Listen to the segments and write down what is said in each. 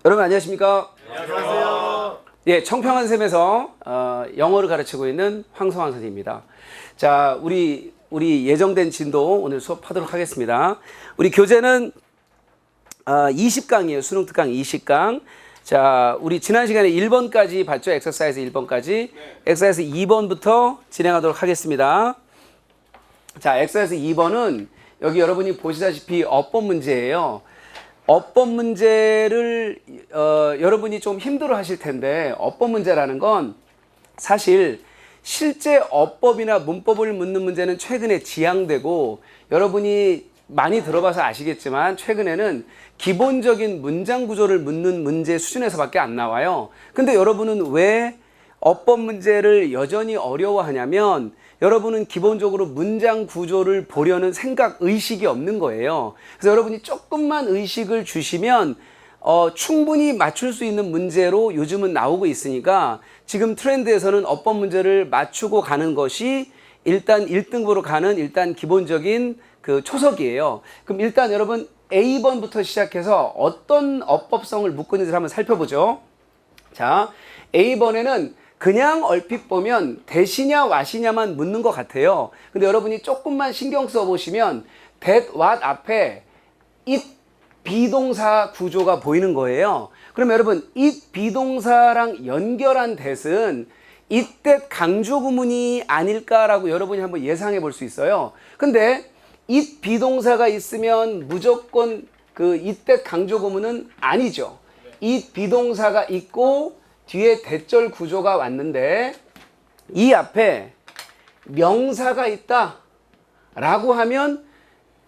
여러분 안녕하십니까? 안녕하세요. 예, 청평한 샘에서 영어를 가르치고 있는 황성환 선생님입니다. 자, 우리 예정된 진도 오늘 수업하도록 하겠습니다. 우리 교재는 20강이에요. 수능 특강 20강. 자, 우리 지난 시간에 1번까지 봤죠? 엑서사이즈 1번까지. 엑서사이즈 2번부터 진행하도록 하겠습니다. 자, 엑서사이즈 2번은 여기 여러분이 보시다시피 어법 문제예요. 어법 문제를 여러분이 좀 힘들어 하실 텐데, 어법 문제라는 건 사실 실제 어법이나 문법을 묻는 문제는 최근에 지양되고, 여러분이 많이 들어봐서 아시겠지만 최근에는 기본적인 문장 구조를 묻는 문제 수준에서밖에 안 나와요. 근데 여러분은 왜 어법 문제를 여전히 어려워하냐면, 여러분은 기본적으로 문장 구조를 보려는 생각, 의식이 없는 거예요. 그래서 여러분이 조금만 의식을 주시면 충분히 맞출 수 있는 문제로 요즘은 나오고 있으니까, 지금 트렌드에서는 어법 문제를 맞추고 가는 것이 일단 1등급으로 가는 일단 기본적인 그 초석이에요. 그럼 일단 여러분 A번부터 시작해서 어떤 어법성을 묻고 있는지를 한번 살펴보죠. 자, A번에는 그냥 얼핏 보면 대시냐 와시냐만 묻는 것 같아요. 근데 여러분이 조금만 신경 써 보시면 that, what 앞에 it 비동사 구조가 보이는 거예요. 그럼 여러분 it 비동사랑 연결한 that은 it, that 강조 구문이 아닐까라고 여러분이 한번 예상해 볼 수 있어요. 근데 it 비동사가 있으면 무조건 그 it, that 강조 구문은 아니죠. it 비동사가 있고 뒤에 대절 구조가 왔는데, 이 앞에 명사가 있다 라고 하면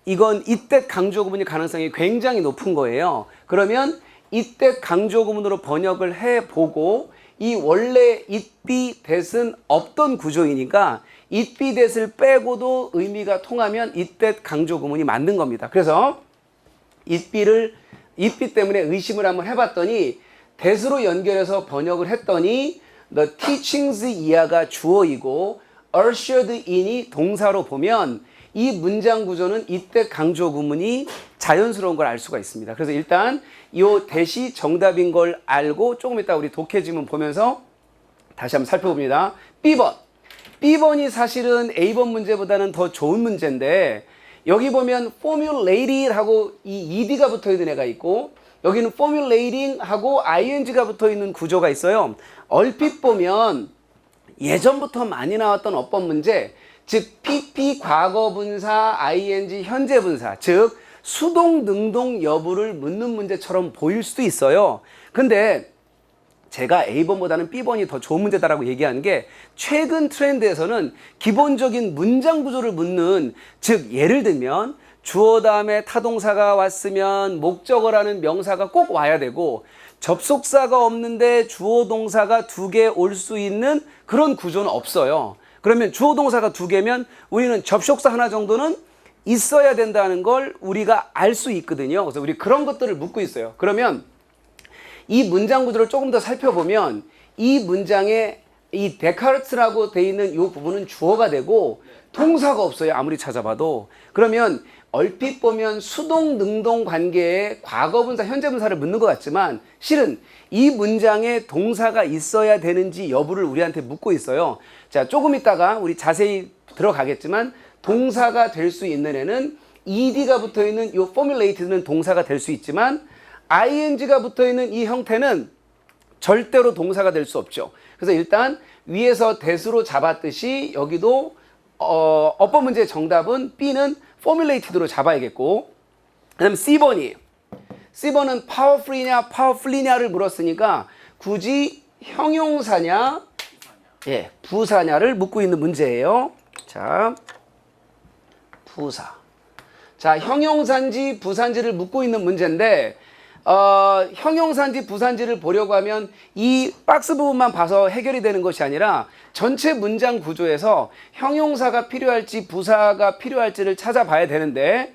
이건 이때 강조 구문일 가능성이 굉장히 높은 거예요. 그러면 이때 강조 구문으로 번역을 해보고, 이 원래 it be that은 없던 구조이니까 it be that을 빼고도 의미가 통하면 이때 강조 구문이 맞는 겁니다. 그래서 it be 때문에 의심을 한번 해봤더니 that으로 연결해서 번역을 했더니 the teachings 이하가 주어이고 ushered in이 동사로 보면 이 문장 구조는 이때 강조 구문이 자연스러운 걸 알 수가 있습니다. 그래서 일단 이 that이 정답인 걸 알고 조금 이따 우리 독해지문 보면서 다시 한번 살펴봅니다. B번. B번이 사실은 A번 문제보다는 더 좋은 문제인데, 여기 보면 formulated 하고 이 ed가 붙어 있는 애가 있고, 여기는 formulating 하고 ing가 붙어 있는 구조가 있어요. 얼핏 보면 예전부터 많이 나왔던 어법 문제, 즉 PP 과거분사, ing 현재분사, 즉 수동 능동 여부를 묻는 문제처럼 보일 수도 있어요. 근데 제가 A번보다는 B번이 더 좋은 문제다라고 얘기하는 게, 최근 트렌드에서는 기본적인 문장 구조를 묻는, 즉 예를 들면 주어 다음에 타동사가 왔으면 목적어라는 명사가 꼭 와야 되고, 접속사가 없는데 주어 동사가 2개 올 수 있는 그런 구조는 없어요. 그러면 주어 동사가 2개면 우리는 접속사 하나 정도는 있어야 된다는 걸 우리가 알 수 있거든요. 그래서 우리 그런 것들을 묻고 있어요. 그러면 이 문장 구조를 조금 더 살펴보면, 이 문장에 이 데카르트라고 돼 있는 이 부분은 주어가 되고 동사가 없어요. 아무리 찾아봐도. 그러면 얼핏 보면 수동 능동 관계에 과거분사 현재분사를 묻는 것 같지만, 실은 이 문장에 동사가 있어야 되는지 여부를 우리한테 묻고 있어요. 자, 조금 있다가 우리 자세히 들어가겠지만, 동사가 될 수 있는 애는 ed가 붙어 있는 이 formulated는 동사가 될 수 있지만, ing가 붙어 있는 이 형태는 절대로 동사가 될 수 없죠. 그래서 일단 위에서 that으로 잡았듯이 여기도 어법 문제의 정답은 B는 formulated로 잡아야겠고, 그 다음 C번이에요. C번은 powerfully냐 powerfully냐를 물었으니까 굳이 형용사냐 부사냐를 묻고 있는 문제예요. 자, 부사. 자, 형용사인지 부사인지를 묻고 있는 문제인데, 형용사인지 부사인지를 보려고 하면 이 박스 부분만 봐서 해결이 되는 것이 아니라 전체 문장 구조에서 형용사가 필요할지 부사가 필요할지를 찾아봐야 되는데,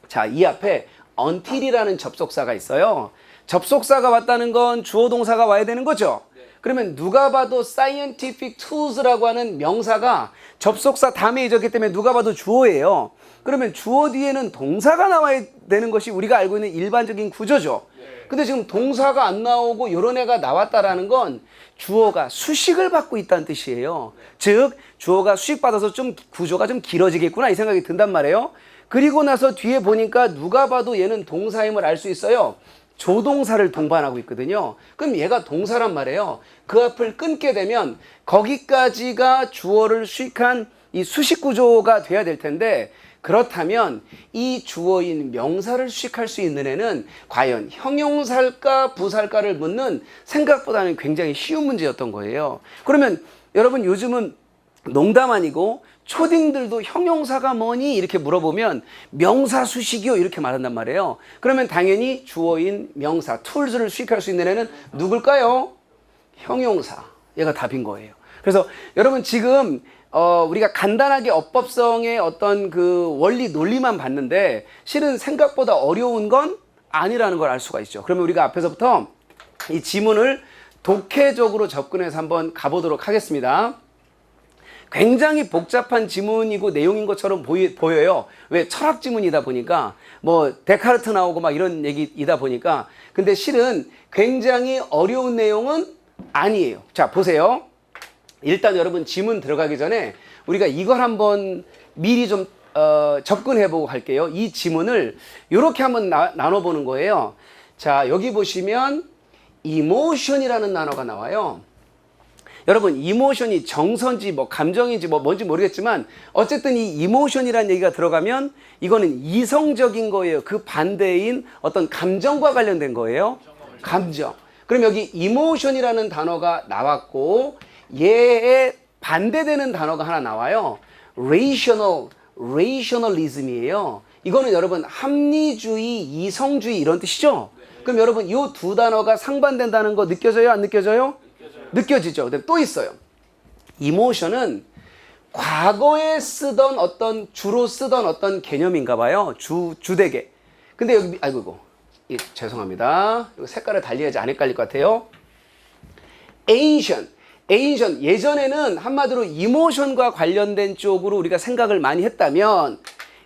자, 이 앞에 until이라는 접속사가 있어요. 접속사가 왔다는 건 주어 동사가 와야 되는 거죠. 그러면 누가 봐도 scientific tools라고 하는 명사가 접속사 다음에 있었기 때문에 누가 봐도 주어예요. 그러면 주어 뒤에는 동사가 나와야 되는 것이 우리가 알고 있는 일반적인 구조죠. 근데 지금 동사가 안 나오고 요런 애가 나왔다라는 건 주어가 수식을 받고 있다는 뜻이에요. 즉 주어가 수식받아서 좀 구조가 좀 길어지겠구나 이 생각이 든단 말이에요. 그리고 나서 뒤에 보니까 누가 봐도 얘는 동사임을 알 수 있어요. 조동사를 동반하고 있거든요. 그럼 얘가 동사란 말이에요. 그 앞을 끊게 되면 거기까지가 주어를 수식한 이 수식 구조가 돼야 될 텐데, 그렇다면 이 주어인 명사를 수식할 수 있는 애는 과연 형용사일까 부사일까를 묻는 생각보다는 굉장히 쉬운 문제였던 거예요. 그러면 여러분 요즘은 농담 아니고 초딩들도 형용사가 뭐니 이렇게 물어보면 명사 수식이요 이렇게 말한단 말이에요. 그러면 당연히 주어인 명사 tools를 수식할 수 있는 애는 누굴까요? 형용사. 얘가 답인 거예요. 그래서 여러분 지금 우리가 간단하게 어법성의 어떤 그 원리 논리만 봤는데 실은 생각보다 어려운 건 아니라는 걸 알 수가 있죠. 그러면 우리가 앞에서부터 이 지문을 독해적으로 접근해서 한번 가보도록 하겠습니다. 굉장히 복잡한 지문이고 내용인 것처럼 보여요. 왜? 철학 지문이다 보니까 뭐 데카르트 나오고 막 이런 얘기이다 보니까. 근데 실은 굉장히 어려운 내용은 아니에요. 자, 보세요. 일단 여러분 지문 들어가기 전에 우리가 이걸 한번 미리 좀 접근해보고 갈게요. 이 지문을 이렇게 한번 나눠보는 거예요. 자, 여기 보시면 emotion이라는 단어가 나와요. 여러분 이모션이 정서인지 뭐 감정인지 뭐 뭔지 모르겠지만 어쨌든 이 이모션이라는 얘기가 들어가면 이거는 이성적인 거예요. 그 반대인 어떤 감정과 관련된 거예요. 감정. 그럼 여기 이모션이라는 단어가 나왔고 얘에 반대되는 단어가 하나 나와요. rationalism이에요. 이거는 여러분 합리주의, 이성주의 이런 뜻이죠. 그럼 여러분 이 두 단어가 상반된다는 거 느껴져요? 안 느껴져요? 느껴지죠. 근데 또 있어요. 이모션은 과거에 쓰던 주로 쓰던 어떤 개념인가 봐요. 주되게. 근데 여기, 아이고, 죄송합니다. 이거 색깔을 달리해야지 안 헷갈릴 것 같아요. ancient. 예전에는 한마디로 이모션과 관련된 쪽으로 우리가 생각을 많이 했다면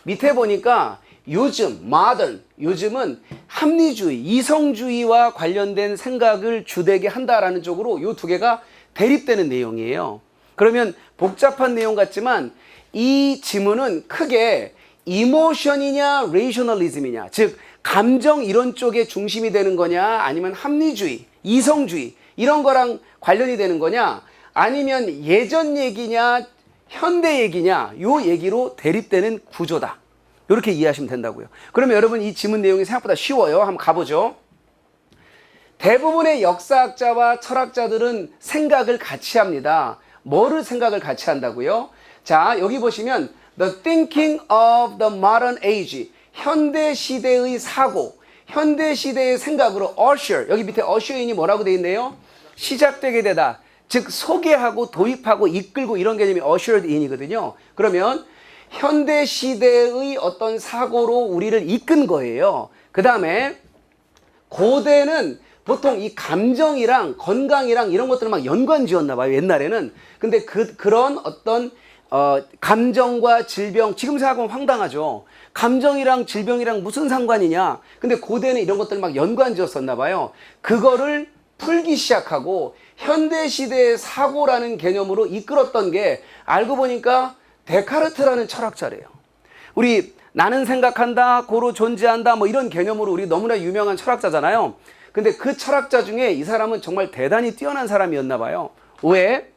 밑에 보니까 요즘, modern, 요즘은 합리주의, 이성주의와 관련된 생각을 주되게 한다라는 쪽으로 이 두 개가 대립되는 내용이에요. 그러면 복잡한 내용 같지만 이 지문은 크게 이모션이냐, 레이셔널리즘이냐, 즉 감정 이런 쪽에 중심이 되는 거냐, 아니면 합리주의, 이성주의 이런 거랑 관련이 되는 거냐, 아니면 예전 얘기냐, 현대 얘기냐, 요 얘기로 대립되는 구조다. 이렇게 이해하시면 된다고요. 그러면 여러분 이 지문 내용이 생각보다 쉬워요. 한번 가보죠. 대부분의 역사학자와 철학자들은 생각을 같이 합니다. 뭐를 생각을 같이 한다고요? 자, 여기 보시면 The thinking of the modern age, 현대 시대의 사고, 현대 시대의 생각으로 usher, 여기 밑에 usher인이 뭐라고 되어 있네요? 시작되게 되다. 즉 소개하고 도입하고 이끌고 이런 개념이 ushered in이거든요. 그러면 현대 시대의 어떤 사고로 우리를 이끈 거예요. 그 다음에 고대는 보통 이 감정이랑 건강이랑 이런 것들을 막 연관 지었나 봐요. 옛날에는. 근데 그런 어떤 감정과 질병, 지금 생각하면 황당하죠. 감정이랑 질병이랑 무슨 상관이냐. 근데 고대는 이런 것들을 막 연관 지었었나 봐요. 그거를 풀기 시작하고 현대 시대의 사고라는 개념으로 이끌었던 게 알고 보니까 데카르트라는 철학자래요. 우리 나는 생각한다, 고로 존재한다 뭐 이런 개념으로 우리 너무나 유명한 철학자잖아요. 근데 그 철학자 중에 이 사람은 정말 대단히 뛰어난 사람이었나 봐요. 왜?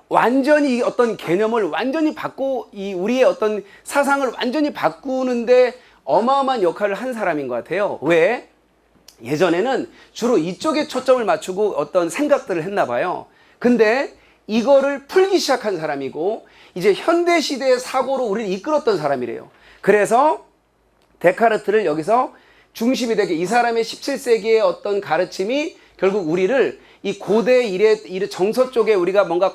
완전히 어떤 개념을 완전히 우리의 어떤 사상을 완전히 바꾸는데 어마어마한 역할을 한 사람인 것 같아요. 왜? 예전에는 주로 이쪽에 초점을 맞추고 어떤 생각들을 했나 봐요. 근데 이거를 풀기 시작한 사람이고 이제 현대시대의 사고로 우리를 이끌었던 사람이래요. 그래서 데카르트를 여기서 중심이 되게 이 사람의 17세기의 어떤 가르침이 결국 우리를 이 고대 이래 정서 쪽에 우리가 뭔가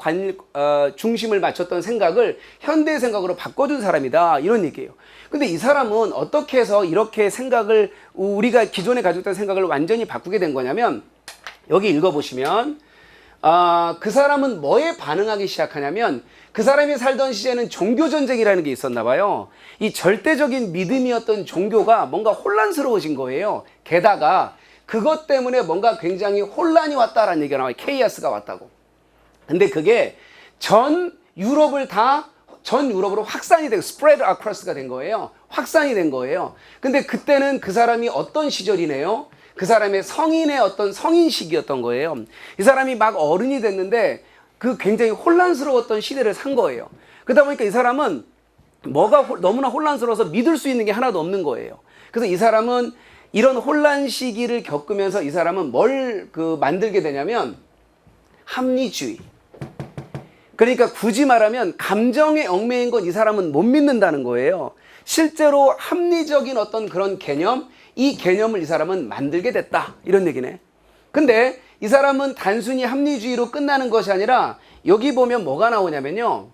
중심을 맞췄던 생각을 현대의 생각으로 바꿔준 사람이다. 이런 얘기예요. 근데 이 사람은 어떻게 해서 이렇게 생각을 우리가 기존에 가지고 있던 생각을 완전히 바꾸게 된 거냐면 여기 읽어보시면 그 사람은 뭐에 반응하기 시작하냐면 그 사람이 살던 시대는 종교전쟁이라는 게 있었나 봐요. 이 절대적인 믿음이었던 종교가 뭔가 혼란스러워진 거예요. 게다가 그것 때문에 뭔가 굉장히 혼란이 왔다라는 얘기가 나와요. 케이아스가 왔다고. 근데 그게 전 유럽으로 확산이 되고 spread across가 된 거예요. 확산이 된 거예요. 근데 그때는 그 사람이 어떤 시절이네요? 그 사람의 성인의 어떤 성인 시기였던 거예요. 이 사람이 막 어른이 됐는데 그 굉장히 혼란스러웠던 시대를 산 거예요. 그러다 보니까 이 사람은 뭐가 너무나 혼란스러워서 믿을 수 있는 게 하나도 없는 거예요. 그래서 이 사람은 이런 혼란 시기를 겪으면서 이 사람은 뭘 만들게 되냐면 합리주의. 그러니까 굳이 말하면 감정에 얽매인 건 이 사람은 못 믿는다는 거예요. 실제로 합리적인 어떤 그런 개념, 이 개념을 이 사람은 만들게 됐다. 이런 얘기네. 근데 이 사람은 단순히 합리주의로 끝나는 것이 아니라 여기 보면 뭐가 나오냐면요.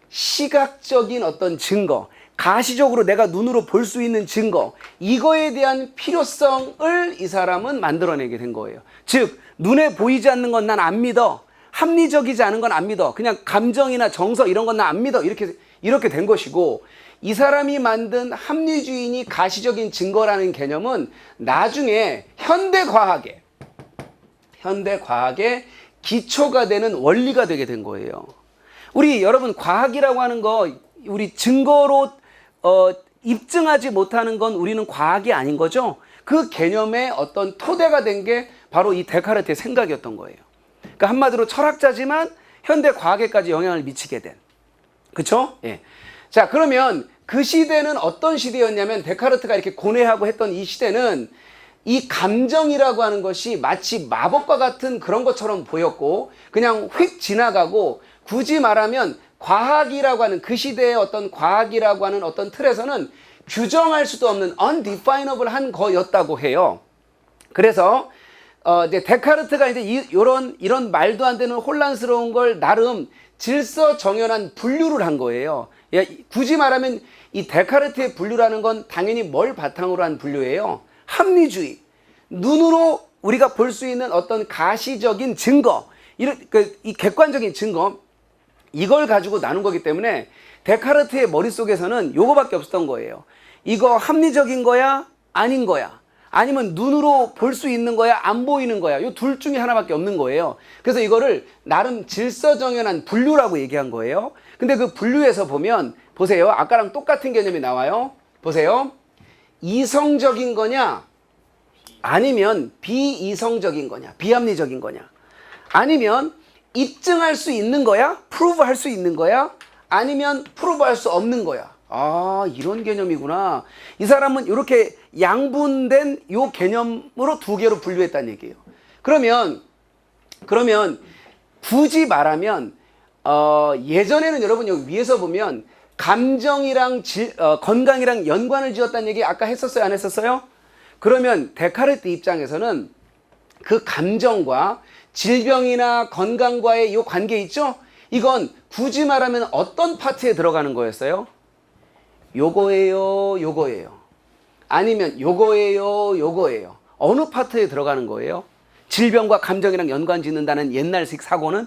시각적인 어떤 증거, 가시적으로 내가 눈으로 볼 수 있는 증거, 이거에 대한 필요성을 이 사람은 만들어내게 된 거예요. 즉 눈에 보이지 않는 건 난 안 믿어. 합리적이지 않은 건 안 믿어. 그냥 감정이나 정서 이런 건 난 안 믿어. 이렇게 된 것이고, 이 사람이 만든 합리주의니 가시적인 증거라는 개념은 나중에 현대과학의 기초가 되는 원리가 되게 된 거예요. 우리 여러분 과학이라고 하는 거 우리 증거로 입증하지 못하는 건 우리는 과학이 아닌 거죠. 그 개념의 어떤 토대가 된 게 바로 이 데카르트의 생각이었던 거예요. 그러니까 한마디로 철학자지만 현대 과학에까지 영향을 미치게 된. 그렇죠? 예. 자, 그러면 그 시대는 어떤 시대였냐면 데카르트가 이렇게 고뇌하고 했던 이 시대는 이 감정이라고 하는 것이 마치 마법과 같은 그런 것처럼 보였고 그냥 휙 지나가고, 굳이 말하면 과학이라고 하는 그 시대의 어떤 과학이라고 하는 어떤 틀에서는 규정할 수도 없는 undefinable 한 거였다고 해요. 그래서 이제 데카르트가 이제 이런 말도 안 되는 혼란스러운 걸 나름 질서정연한 분류를 한 거예요. 굳이 말하면 이 데카르트의 분류라는 건 당연히 뭘 바탕으로 한 분류예요? 합리주의. 눈으로 우리가 볼 수 있는 어떤 가시적인 증거, 이 객관적인 증거, 이걸 가지고 나눈 거기 때문에 데카르트의 머릿속에서는 요거밖에 없었던 거예요. 이거 합리적인 거야? 아닌 거야? 아니면 눈으로 볼 수 있는 거야? 안 보이는 거야? 요 둘 중에 하나밖에 없는 거예요. 그래서 이거를 나름 질서정연한 분류라고 얘기한 거예요. 근데 그 분류에서 보면 보세요. 아까랑 똑같은 개념이 나와요. 보세요. 이성적인 거냐? 아니면 비이성적인 거냐? 비합리적인 거냐? 아니면 입증할 수 있는 거야? 프루브 할 수 있는 거야? 아니면 프루브 할 수 없는 거야? 아, 이런 개념이구나. 이 사람은 이렇게 양분된 요 개념으로 두 개로 분류했다는 얘기예요. 그러면 굳이 말하면 예전에는 여러분 여기 위에서 보면 감정이랑 건강이랑 연관을 지었다는 얘기 아까 했었어요? 안 했었어요? 그러면 데카르트 입장에서는 그 감정과 질병이나 건강과의 이 관계 있죠? 이건 굳이 말하면 어떤 파트에 들어가는 거였어요? 요거예요, 요거예요. 아니면 요거예요, 요거예요. 어느 파트에 들어가는 거예요? 질병과 감정이랑 연관 짓는다는 옛날식 사고는?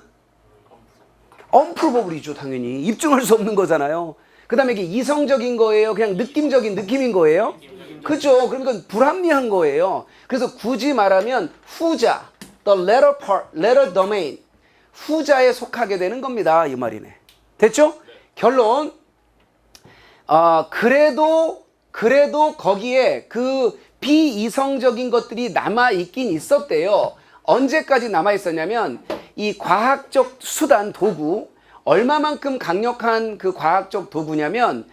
언프로버블이죠, 당연히. 입증할 수 없는 거잖아요. 그 다음에 이게 이성적인 거예요? 그냥 느낌적인 느낌인 거예요? 그죠? 그러니까 불합리한 거예요. 그래서 굳이 말하면 후자, the latter part, latter domain, 후자에 속하게 되는 겁니다. 이 말이네. 됐죠? 결론. 그래도 거기에 그 비이성적인 것들이 남아있긴 있었대요. 언제까지 남아있었냐면 이 과학적 수단, 도구, 얼마만큼 강력한 그 과학적 도구냐면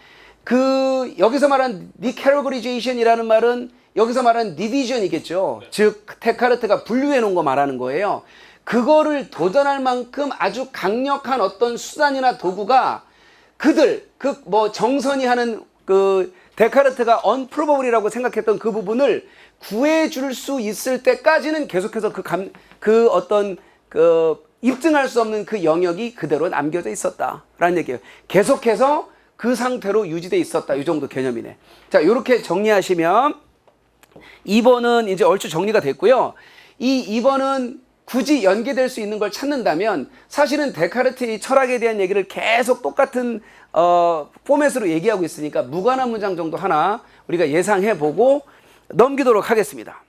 여기서 말한 디캐러그리제이션이라는 말은 여기서 말한 디비전이겠죠. 즉 데카르트가 분류해 놓은 거 말하는 거예요. 그거를 도전할 만큼 아주 강력한 어떤 수단이나 도구가 정선이 하는 데카르트가 unprovable이라고 생각했던 그 부분을 구해줄 수 있을 때까지는 계속해서 입증할 수 없는 그 영역이 그대로 남겨져 있었다라는 얘기예요. 계속해서 그 상태로 유지돼 있었다. 이 정도 개념이네. 자, 이렇게 정리하시면 2번은 이제 얼추 정리가 됐고요. 이 2번은 굳이 연계될 수 있는 걸 찾는다면 사실은 데카르트의 철학에 대한 얘기를 계속 똑같은 포맷으로 얘기하고 있으니까 무관한 문장 정도 하나 우리가 예상해 보고 넘기도록 하겠습니다.